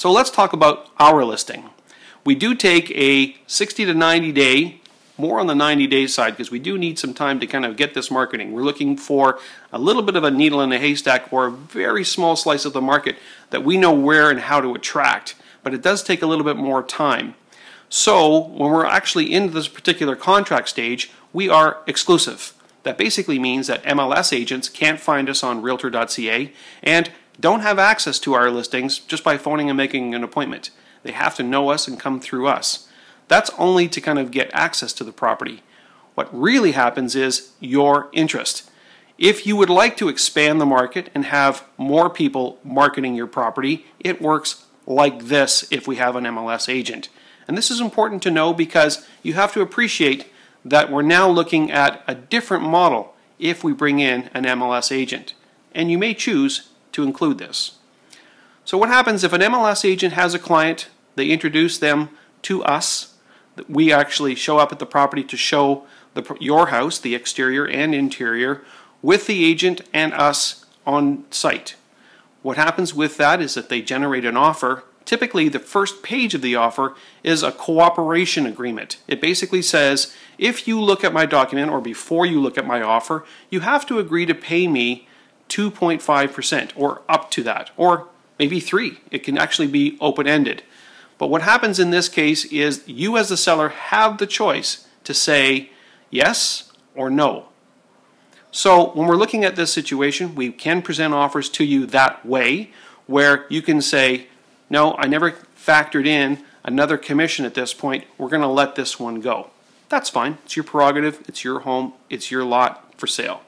So let's talk about our listing. We do take a 60 to 90 day, more on the 90-day side, because we do need some time to kind of get this marketing. We're looking for a little bit of a needle in a haystack, or a very small slice of the market that we know where and how to attract, but it does take a little bit more time. So when we're actually into this particular contract stage, we are exclusive. That basically means that MLS agents can't find us on realtor.ca and don't have access to our listings just by phoning and making an appointment. They have to know us and come through us. That's only to kind of get access to the property. What really happens is your interest. If you would like to expand the market and have more people marketing your property, it works like this if we have an MLS agent. And this is important to know because you have to appreciate that we're now looking at a different model if we bring in an MLS agent. And you may choose to include this. So what happens if an MLS agent has a client, they introduce them to us, we actually show up at the property to show your house, the exterior and interior, with the agent and us on site. What happens with that is that they generate an offer. Typically, the first page of the offer is a cooperation agreement. It basically says, if you look at my document, or before you look at my offer, you have to agree to pay me 2.5%, or up to that, or maybe 3%. It can actually be open-ended. But what happens in this case is you as the seller have the choice to say yes or no. So when we're looking at this situation, we can present offers to you that way, where you can say, no, I never factored in another commission at this point. We're going to let this one go. That's fine. It's your prerogative. It's your home. It's your lot for sale.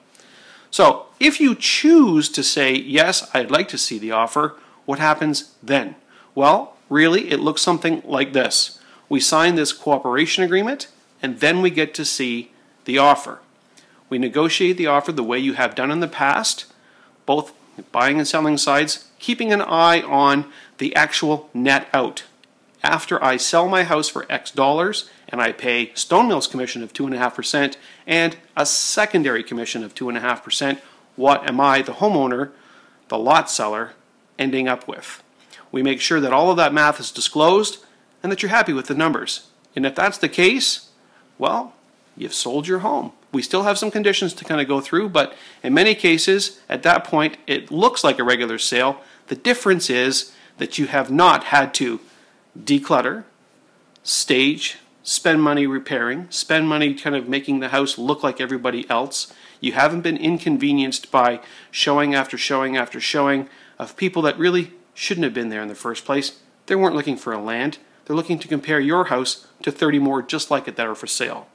So if you choose to say, yes, I'd like to see the offer, what happens then? Well, really, it looks something like this. We sign this cooperation agreement, and then we get to see the offer. We negotiate the offer the way you have done in the past, both buying and selling sides, keeping an eye on the actual net out. After I sell my house for X dollars and I pay Stonemill's commission of 2.5% and a secondary commission of 2.5%, what am I, the homeowner, the lot seller, ending up with? We make sure that all of that math is disclosed and that you're happy with the numbers. And if that's the case, well, you've sold your home. We still have some conditions to kind of go through, but in many cases, at that point, it looks like a regular sale. The difference is that you have not had to declutter, stage, spend money repairing, spend money kind of making the house look like everybody else. You haven't been inconvenienced by showing after showing after showing of people that really shouldn't have been there in the first place. They weren't looking for a land. They're looking to compare your house to 30 more just like it that are for sale.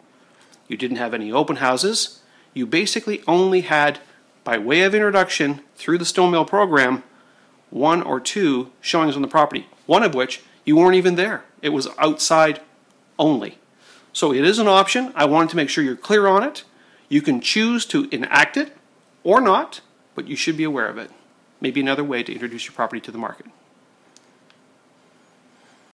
You didn't have any open houses. You basically only had, by way of introduction through the Stonemill program, 1 or 2 showings on the property, one of which you weren't even there. It was outside only. So it is an option. I wanted to make sure you're clear on it. You can choose to enact it or not, but you should be aware of it. Maybe another way to introduce your property to the market.